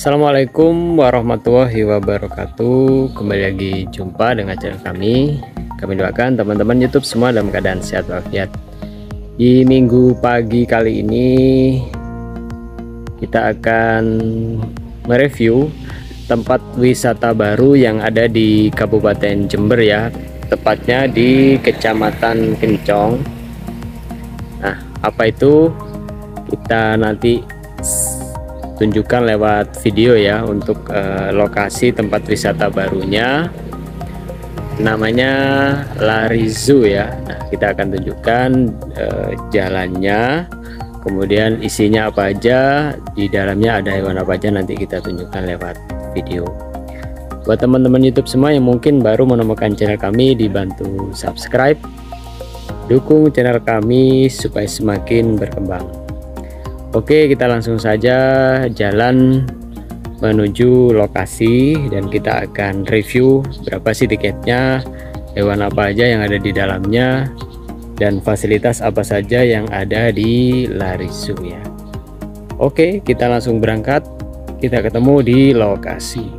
Assalamualaikum warahmatullahi wabarakatuh. Kembali lagi jumpa dengan channel kami. Kami doakan teman-teman YouTube semua dalam keadaan sehat walafiat. Di minggu pagi kali ini kita akan mereview tempat wisata baru yang ada di Kabupaten Jember ya, tepatnya di Kecamatan Kencong. Nah, apa itu? Kita nanti tunjukkan lewat video ya untuk lokasi tempat wisata barunya, namanya Larizo ya. Nah, kita akan tunjukkan jalannya, kemudian isinya apa aja, di dalamnya ada hewan apa aja, nanti kita tunjukkan lewat video. Buat teman-teman YouTube semua yang mungkin baru menemukan channel kami, dibantu subscribe, dukung channel kami supaya semakin berkembang. Oke, kita langsung saja jalan menuju lokasi dan kita akan review berapa sih tiketnya, hewan apa aja yang ada di dalamnya, dan fasilitas apa saja yang ada di Larizo ya. Oke, kita langsung berangkat, kita ketemu di lokasi.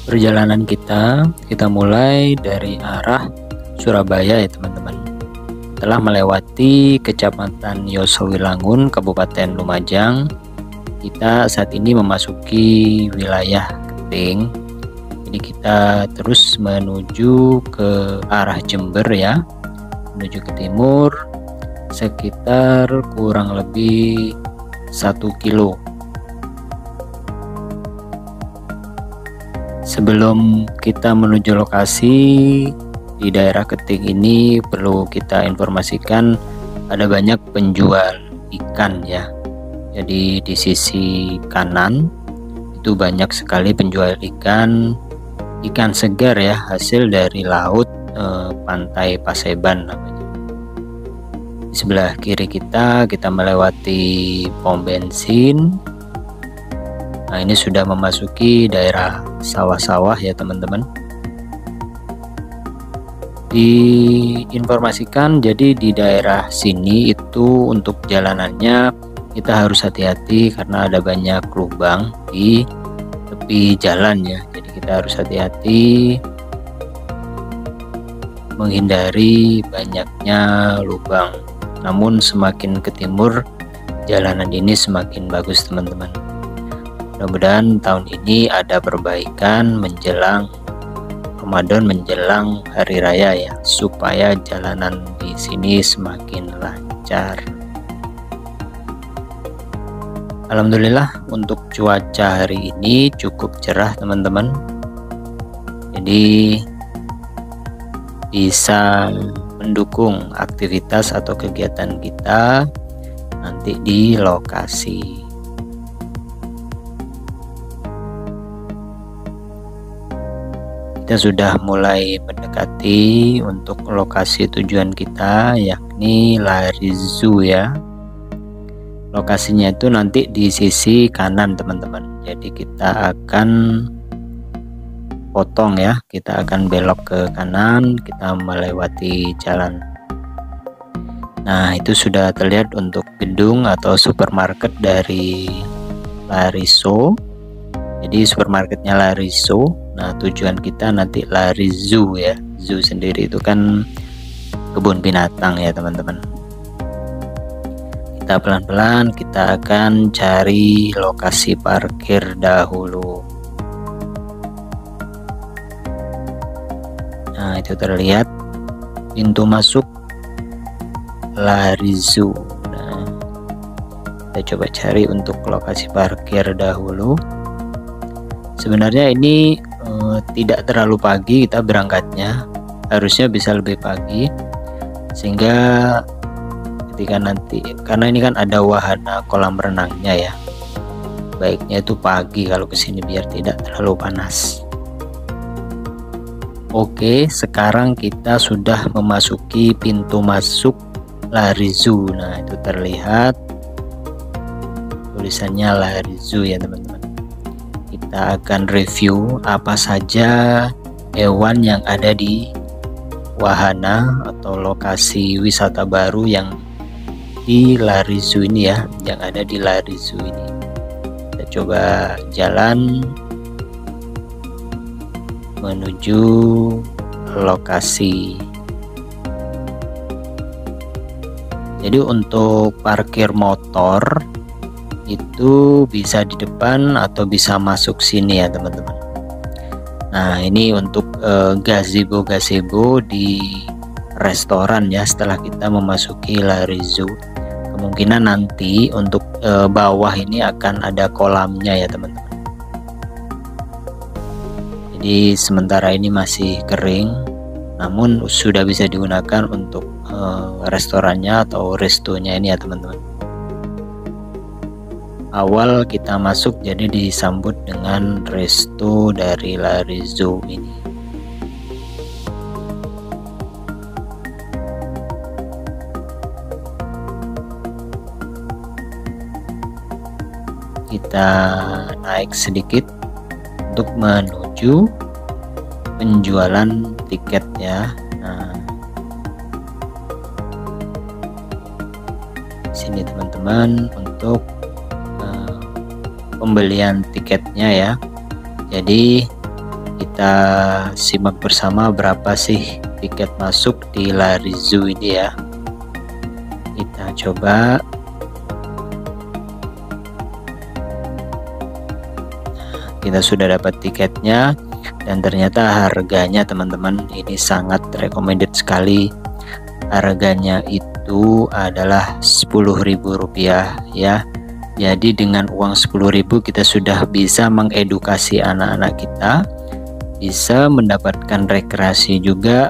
Perjalanan kita mulai dari arah Surabaya ya teman-teman. Telah melewati Kecamatan Yosowilangun, Kabupaten Lumajang. Kita saat ini memasuki wilayah Keting. Jadi kita terus menuju ke arah Jember ya, menuju ke timur sekitar kurang lebih 1 kilo. Sebelum kita menuju lokasi di daerah Keting ini, perlu kita informasikan ada banyak penjual ikan ya. Jadi di sisi kanan itu banyak sekali penjual ikan segar ya, hasil dari laut Pantai Paseban namanya. Di sebelah kiri kita melewati pom bensin. Nah, ini sudah memasuki daerah sawah-sawah ya teman-teman. Diinformasikan, jadi di daerah sini itu untuk jalanannya kita harus hati-hati karena ada banyak lubang di tepi jalan ya. Jadi kita harus hati-hati menghindari banyaknya lubang. Namun semakin ke timur jalanan ini semakin bagus teman-teman. Mudah-mudahan tahun ini ada perbaikan menjelang Ramadan, menjelang hari raya ya, supaya jalanan di sini semakin lancar. Alhamdulillah untuk cuaca hari ini cukup cerah teman-teman. Jadi bisa mendukung aktivitas atau kegiatan kita nanti di lokasi. Kita sudah mulai mendekati untuk lokasi tujuan kita, yakni Larizo ya. Lokasinya itu nanti di sisi kanan teman-teman. Jadi kita akan potong ya, kita akan belok ke kanan, kita melewati jalan. Nah, itu sudah terlihat untuk gedung atau supermarket dari Larizo. Jadi supermarketnya Larizo. Nah, tujuan kita nanti Larizo ya. Zoo sendiri itu kan kebun binatang ya teman-teman. Kita pelan-pelan kita akan cari lokasi parkir dahulu. Nah, itu terlihat pintu masuk Larizo. Nah, kita coba cari untuk lokasi parkir dahulu. Sebenarnya ini tidak terlalu pagi kita berangkatnya, harusnya bisa lebih pagi, sehingga ketika nanti, karena ini kan ada wahana kolam renangnya ya, baiknya itu pagi kalau kesini biar tidak terlalu panas. Oke, sekarang kita sudah memasuki pintu masuk Larizo. Nah, itu terlihat tulisannya Larizo ya teman-teman. Kita akan review apa saja hewan yang ada di wahana atau lokasi wisata baru yang di Lari Zoo ini ya, yang ada di Lari Zoo ini. Kita coba jalan menuju lokasi. Jadi untuk parkir motor itu bisa di depan atau bisa masuk sini ya teman-teman. Nah ini untuk gazebo di restoran ya, setelah kita memasuki Lari Zoo. Kemungkinan nanti untuk bawah ini akan ada kolamnya ya teman-teman. Jadi sementara ini masih kering, namun sudah bisa digunakan untuk restorannya atau restonya ini ya teman-teman. Awal kita masuk jadi disambut dengan resto dari Lari Zoo ini. Kita naik sedikit untuk menuju penjualan tiket ya. Nah, sini teman-teman untuk pembelian tiketnya ya. Jadi kita simak bersama berapa sih tiket masuk di Lari Zoo ini ya. Kita coba. Kita sudah dapat tiketnya dan ternyata harganya teman-teman ini sangat recommended sekali. Harganya itu adalah Rp10.000 ya. Jadi dengan uang Rp10.000 kita sudah bisa mengedukasi anak-anak kita, bisa mendapatkan rekreasi juga,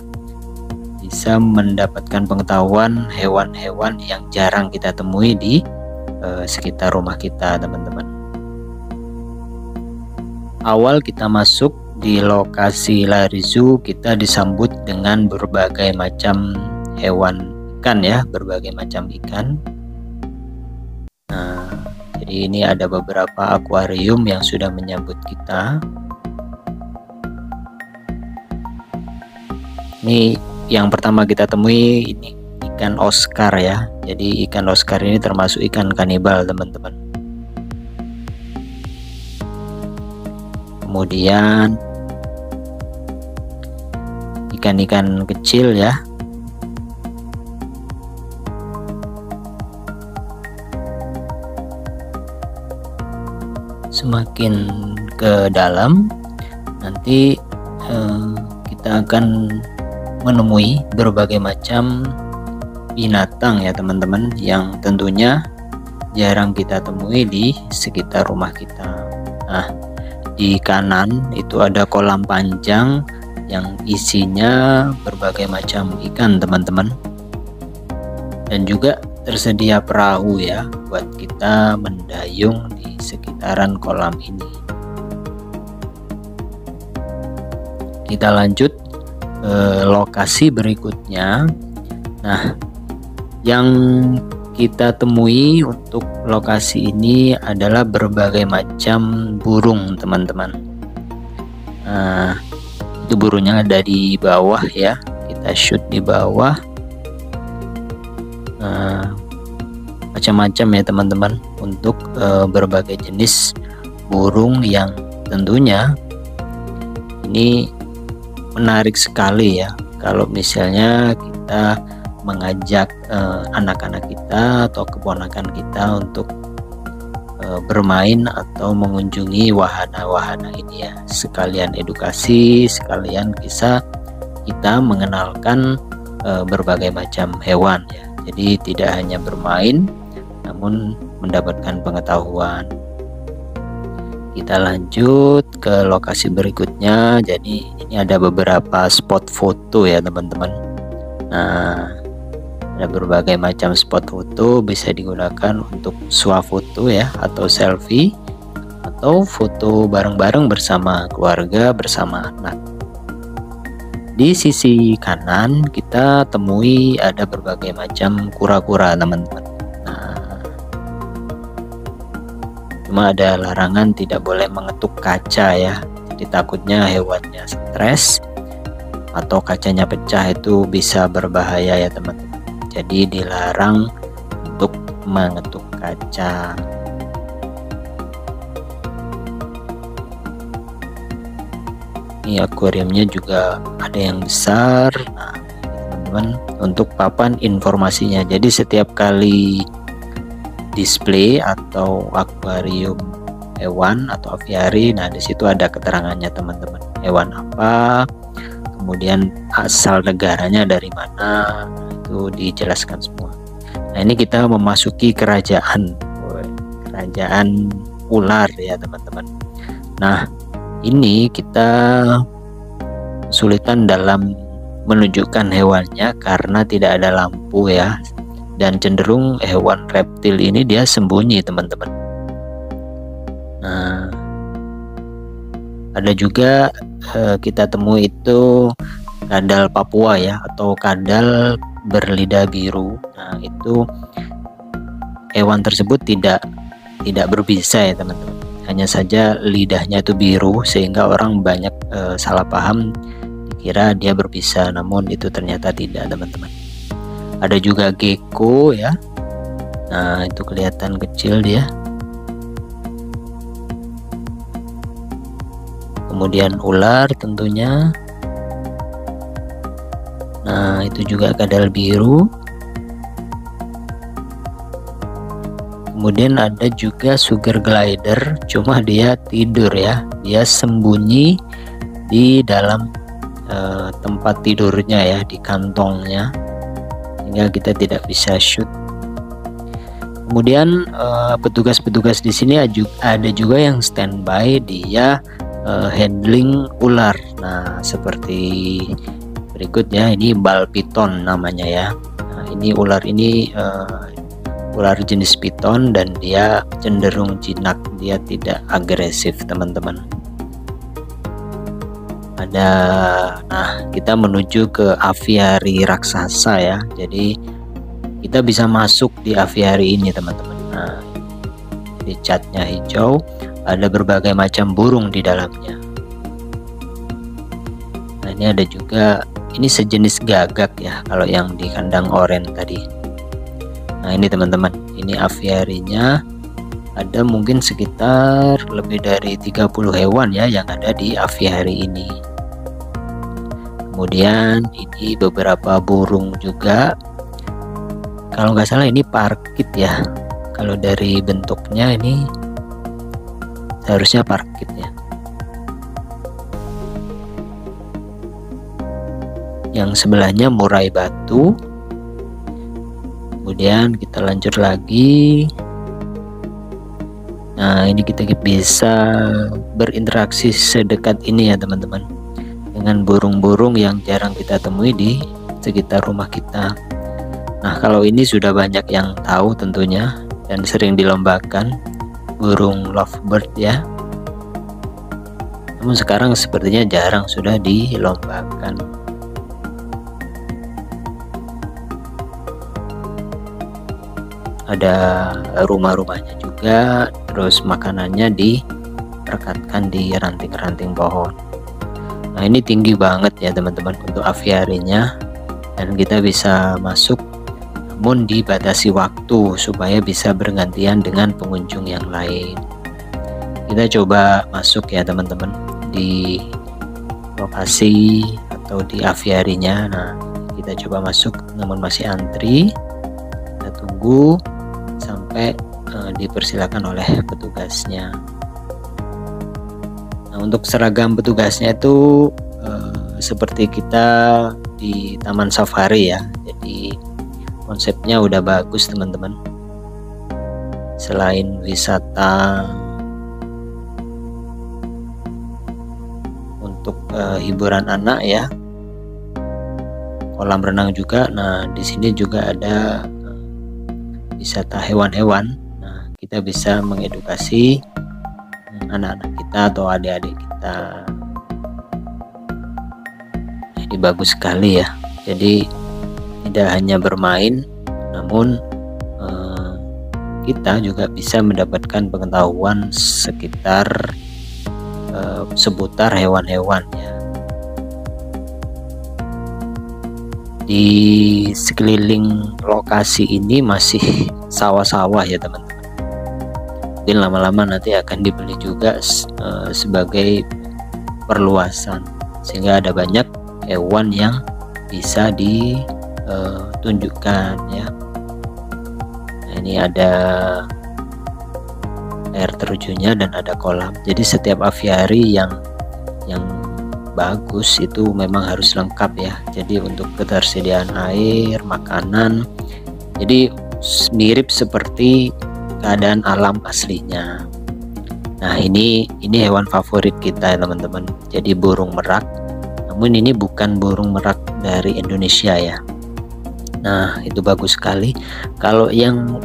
bisa mendapatkan pengetahuan hewan-hewan yang jarang kita temui di sekitar rumah kita teman-teman. Awal kita masuk di lokasi Lari Zoo, kita disambut dengan berbagai macam hewan ikan ya, berbagai macam ikan. Nah, jadi ini ada beberapa akuarium yang sudah menyambut kita. Ini yang pertama kita temui, ini ikan Oscar ya. Jadi ikan Oscar ini termasuk ikan kanibal teman-teman. Kemudian ikan-ikan kecil ya. Semakin ke dalam nanti kita akan menemui berbagai macam binatang ya teman-teman, yang tentunya jarang kita temui di sekitar rumah kita. Nah, di kanan itu ada kolam panjang yang isinya berbagai macam ikan teman-teman, dan juga tersedia perahu ya buat kita mendayung di sekitaran kolam ini. Kita lanjut ke lokasi berikutnya. Nah, yang kita temui untuk lokasi ini adalah berbagai macam burung teman-teman. Nah, itu burungnya ada di bawah ya, kita shoot di bawah. Nah, macam-macam ya teman-teman untuk berbagai jenis burung yang tentunya ini menarik sekali ya kalau misalnya kita mengajak anak-anak kita atau keponakan kita untuk bermain atau mengunjungi wahana-wahana ini ya. Sekalian edukasi, sekalian bisa kita mengenalkan berbagai macam hewan ya. Jadi tidak hanya bermain namun mendapatkan pengetahuan. Kita lanjut ke lokasi berikutnya. Jadi ini ada beberapa spot foto ya teman-teman. Nah, ada berbagai macam spot foto, bisa digunakan untuk swafoto ya, atau selfie, atau foto bareng-bareng bersama keluarga, bersama anak. Di sisi kanan kita temui ada berbagai macam kura-kura teman-teman. Nah, cuma ada larangan tidak boleh mengetuk kaca ya, jadi takutnya hewannya stres atau kacanya pecah, itu bisa berbahaya ya teman-teman. Jadi dilarang untuk mengetuk kaca. Ini akuariumnya juga ada yang besar. Nah, teman-teman, untuk papan informasinya. Jadi setiap kali display atau akuarium hewan atau aviari, nah di situ ada keterangannya teman-teman. Hewan apa, kemudian asal negaranya dari mana, itu dijelaskan semua. Nah, ini kita memasuki kerajaan ular ya teman-teman. Nah, ini kita kesulitan dalam menunjukkan hewannya karena tidak ada lampu ya, dan cenderung hewan reptil ini dia sembunyi teman-teman. Nah, ada juga kita temui itu kadal Papua ya, atau kadal berlidah biru. Nah, itu hewan tersebut tidak berbisa ya teman-teman. Hanya saja lidahnya itu biru sehingga orang banyak salah paham, dikira dia berbisa, namun itu ternyata tidak teman-teman. Ada juga gecko ya. Nah, itu kelihatan kecil dia. Kemudian ular tentunya. Nah, itu juga kadal biru. Kemudian ada juga sugar glider, cuma dia tidur ya, dia sembunyi di dalam tempat tidurnya ya, di kantongnya, sehingga kita tidak bisa shoot. Kemudian petugas-petugas di sini ada juga yang standby, dia handling ular. Nah, seperti berikut ya, ini ball python namanya ya. Nah, ini ular ini ular jenis piton dan dia cenderung jinak, dia tidak agresif teman-teman. Nah, kita menuju ke aviari raksasa ya. Jadi kita bisa masuk di aviari ini teman-teman. Nah, di catnya hijau, ada berbagai macam burung di dalamnya. Nah, ini ada juga, ini sejenis gagak ya kalau yang di kandang oranye tadi. Nah, ini teman-teman, ini aviarinya, ada mungkin sekitar lebih dari 30 hewan ya yang ada di aviari ini. Kemudian ini beberapa burung juga, kalau nggak salah ini parkit ya, kalau dari bentuknya ini seharusnya parkit ya. Yang sebelahnya murai batu. Kemudian kita lanjut lagi. Nah, ini kita bisa berinteraksi sedekat ini ya teman-teman, dengan burung-burung yang jarang kita temui di sekitar rumah kita. Nah, kalau ini sudah banyak yang tahu tentunya dan sering dilombakan, burung lovebird ya. Namun sekarang sepertinya jarang sudah dilombakan. Ada rumah-rumahnya juga, terus makanannya direkatkan di ranting-ranting pohon. Nah, ini tinggi banget ya teman-teman untuk aviarinya, dan kita bisa masuk namun dibatasi waktu supaya bisa bergantian dengan pengunjung yang lain. Kita coba masuk ya teman-teman di lokasi atau di aviarinya. Nah, kita coba masuk namun masih antri. Kita tunggu sampai dipersilakan oleh petugasnya. Nah, untuk seragam petugasnya itu seperti kita di taman safari ya. Jadi konsepnya udah bagus teman-teman. Selain wisata untuk hiburan anak ya, kolam renang juga. Nah, di sini juga ada wisata hewan-hewan. Nah, kita bisa mengedukasi anak-anak kita atau adik-adik kita. Ini bagus sekali ya. Jadi tidak hanya bermain, namun kita juga bisa mendapatkan pengetahuan sekitar seputar hewan-hewan ya. di sekeliling lokasi ini masih sawah-sawah ya teman-teman. Mungkin lama-lama nanti akan dibeli juga sebagai perluasan, sehingga ada banyak hewan yang bisa ditunjukkan ya. Nah, ini ada air terjunnya dan ada kolam. Jadi setiap aviari yang bagus itu memang harus lengkap ya. Jadi untuk ketersediaan air, makanan, jadi mirip seperti keadaan alam aslinya. Nah, ini hewan favorit kita teman-teman. Jadi burung merak. Namun ini bukan burung merak dari Indonesia ya. Nah, itu bagus sekali. Kalau yang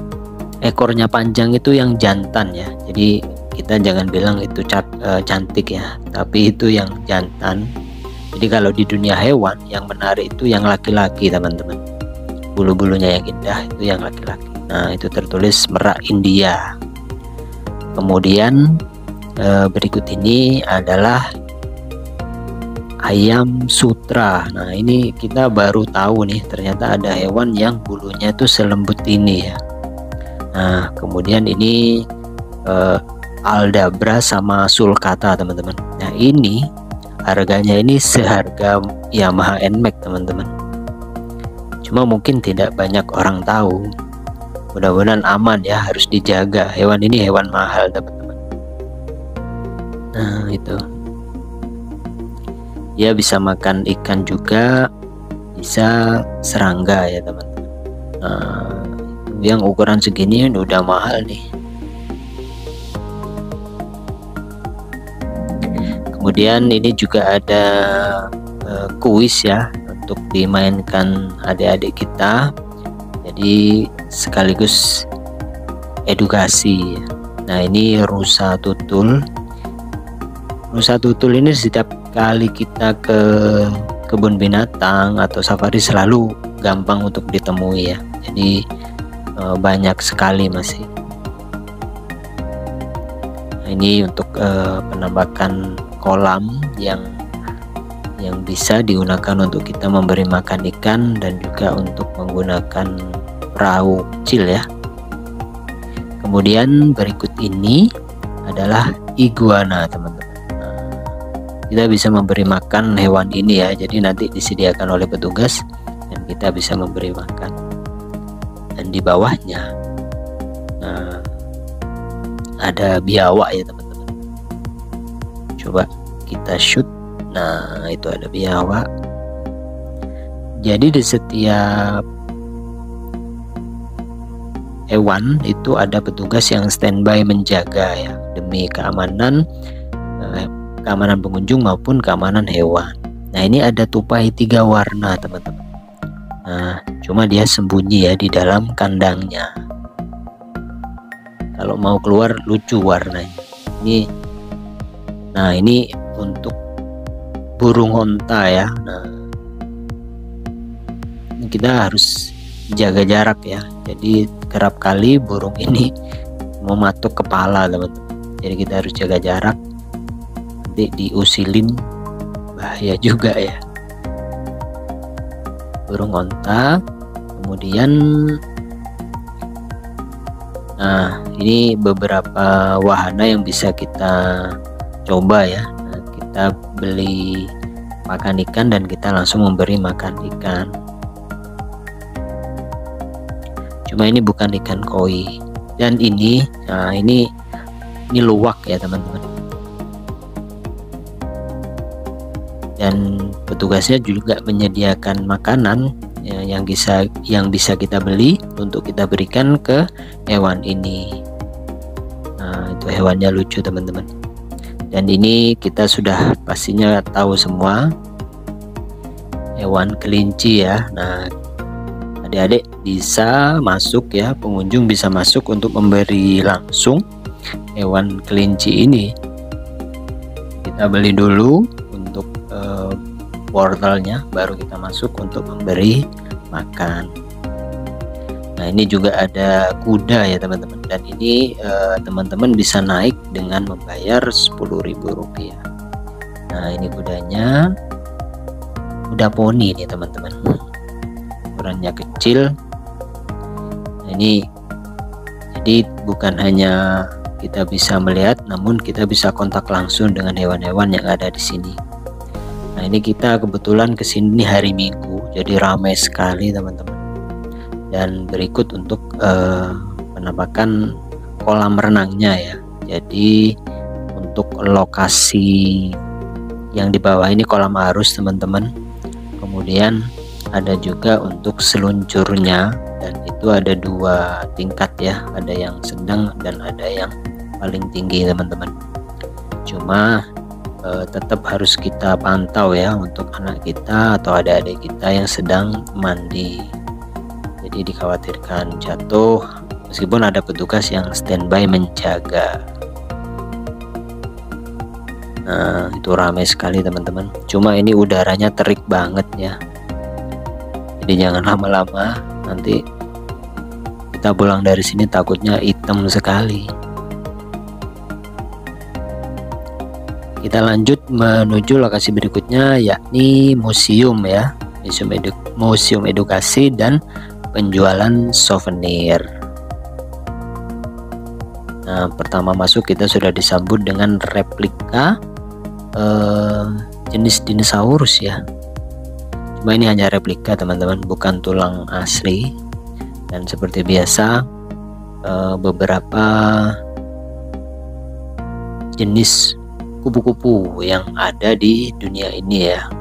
ekornya panjang itu yang jantan ya. Jadi kita jangan bilang itu cantik ya, tapi itu yang jantan. Jadi kalau di dunia hewan yang menarik itu yang laki-laki teman-teman. Bulu-bulunya yang indah itu yang laki-laki. Nah, itu tertulis merak India. Kemudian berikut ini adalah ayam sutra. Nah, ini kita baru tahu nih, ternyata ada hewan yang bulunya itu selembut ini ya. Nah, kemudian ini aldabra sama sulcata teman-teman. Nah, ini harganya ini seharga Yamaha NMAX teman-teman. Cuma mungkin tidak banyak orang tahu. Mudah-mudahan aman ya, harus dijaga. Hewan ini hewan mahal teman-teman. Nah, itu dia bisa makan ikan juga, bisa serangga ya teman-teman. Nah, yang ukuran segini udah mahal nih. Kemudian ini juga ada kuis ya untuk dimainkan adik-adik kita. Jadi sekaligus edukasi. Nah, ini rusa tutul. Rusa tutul ini setiap kali kita ke kebun binatang atau safari selalu gampang untuk ditemui ya. Jadi banyak sekali masih. Nah, ini untuk penambakan kolam yang bisa digunakan untuk kita memberi makan ikan dan juga untuk menggunakan perahu kecil ya. Kemudian berikut ini adalah iguana teman-teman. Nah, kita bisa memberi makan hewan ini ya, jadi nanti disediakan oleh petugas dan kita bisa memberi makan. Dan di bawahnya ada biawak ya teman-teman. Coba kita shoot. Nah, itu ada biawak. Jadi di setiap hewan itu ada petugas yang standby menjaga ya, demi keamanan pengunjung maupun keamanan hewan. Nah, ini ada tupai 3 warna teman-teman. Nah, cuma dia sembunyi ya di dalam kandangnya. Kalau mau keluar lucu warnanya. Ini untuk burung onta ya. Nah, ini kita harus jaga jarak ya. Jadi kerap kali burung ini mematuk kepala teman-teman. Jadi kita harus jaga jarak. Nanti diusilin bahaya juga ya. Burung onta. Kemudian ini beberapa wahana yang bisa kita coba ya. Nah, kita beli makan ikan dan kita langsung memberi makan ikan. Cuma ini bukan ikan koi. Dan ini luwak ya teman-teman. Dan petugasnya juga menyediakan makanan ya, yang bisa kita beli untuk kita berikan ke hewan ini. Nah, itu hewannya lucu teman-teman. Dan ini kita sudah pastinya tahu semua, hewan kelinci ya. Nah, adik-adik bisa masuk ya, pengunjung bisa masuk untuk memberi langsung hewan kelinci ini. Kita beli dulu untuk wortelnya, baru kita masuk untuk memberi makan. Nah, ini juga ada kuda ya teman-teman, dan ini teman-teman bisa naik dengan membayar Rp10.000. Nah, ini kudanya, kuda poni nih teman-teman. ukurannya kecil. Nah, ini jadi bukan hanya kita bisa melihat, namun kita bisa kontak langsung dengan hewan-hewan yang ada di sini. Nah, ini kita kebetulan kesini hari Minggu, jadi ramai sekali teman-teman. Dan berikut untuk penampakan kolam renangnya ya. Jadi untuk lokasi yang di bawah ini kolam arus teman-teman. Kemudian ada juga untuk seluncurnya, dan itu ada 2 tingkat ya, ada yang sedang dan ada yang paling tinggi teman-teman. Cuma tetap harus kita pantau ya untuk anak kita atau adik-adik kita yang sedang mandi, jadi dikhawatirkan jatuh meskipun ada petugas yang standby menjaga. Nah, itu ramai sekali teman-teman, cuma ini udaranya terik banget ya, jadi jangan lama-lama, nanti kita pulang dari sini takutnya hitam sekali. Kita lanjut menuju lokasi berikutnya, yakni museum ya, museum edukasi dan penjualan souvenir. Nah, pertama masuk kita sudah disambut dengan replika jenis dinosaurus ya. Cuma ini hanya replika teman-teman, bukan tulang asli. Dan seperti biasa beberapa jenis kupu-kupu yang ada di dunia ini ya.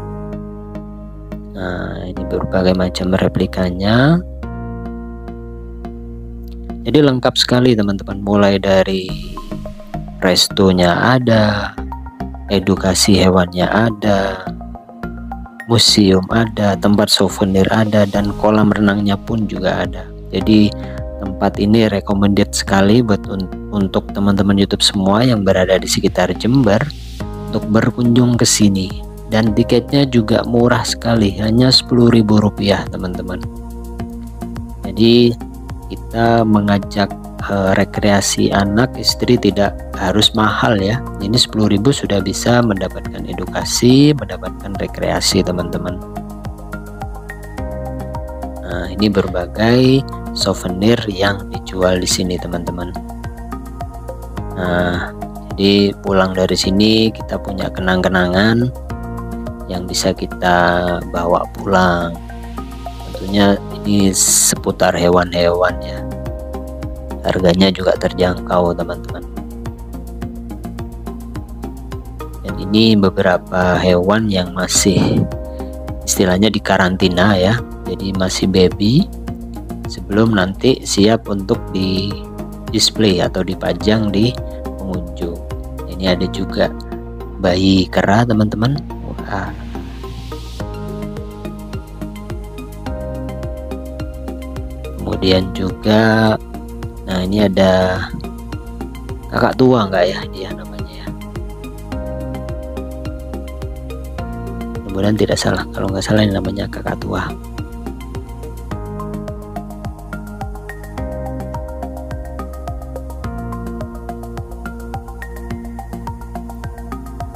Nah, ini berbagai macam replikanya. Jadi lengkap sekali teman-teman, mulai dari restonya ada, edukasi hewannya ada, museum ada, tempat souvenir ada, dan kolam renangnya pun juga ada. Jadi tempat ini recommended sekali buat untuk teman-teman YouTube semua yang berada di sekitar Jember untuk berkunjung ke sini. Dan tiketnya juga murah sekali, hanya Rp10.000 teman-teman. Jadi kita mengajak rekreasi anak istri tidak harus mahal ya. Ini 10.000 sudah bisa mendapatkan edukasi, mendapatkan rekreasi teman-teman. Nah, ini berbagai souvenir yang dijual di sini teman-teman. Nah, jadi pulang dari sini kita punya kenang-kenangan yang bisa kita bawa pulang. Tentunya ini seputar hewan-hewan ya. Harganya juga terjangkau teman-teman. Dan ini beberapa hewan yang masih istilahnya di karantina ya. Jadi masih baby, sebelum nanti siap untuk di display atau dipajang di pengunjung. Ini ada juga bayi kera teman-teman. Wah. Kemudian juga, nah ini ada kakak tua enggak ya dia namanya ya. Kemudian tidak salah, kalau nggak salah ini namanya kakak tua.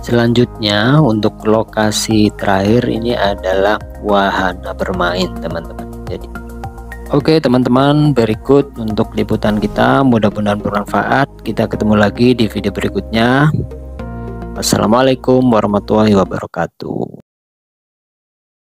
Selanjutnya untuk lokasi terakhir ini adalah wahana bermain teman-teman. Jadi oke teman-teman, berikut untuk liputan kita, mudah-mudahan bermanfaat. Kita ketemu lagi di video berikutnya. Wassalamualaikum warahmatullahi wabarakatuh.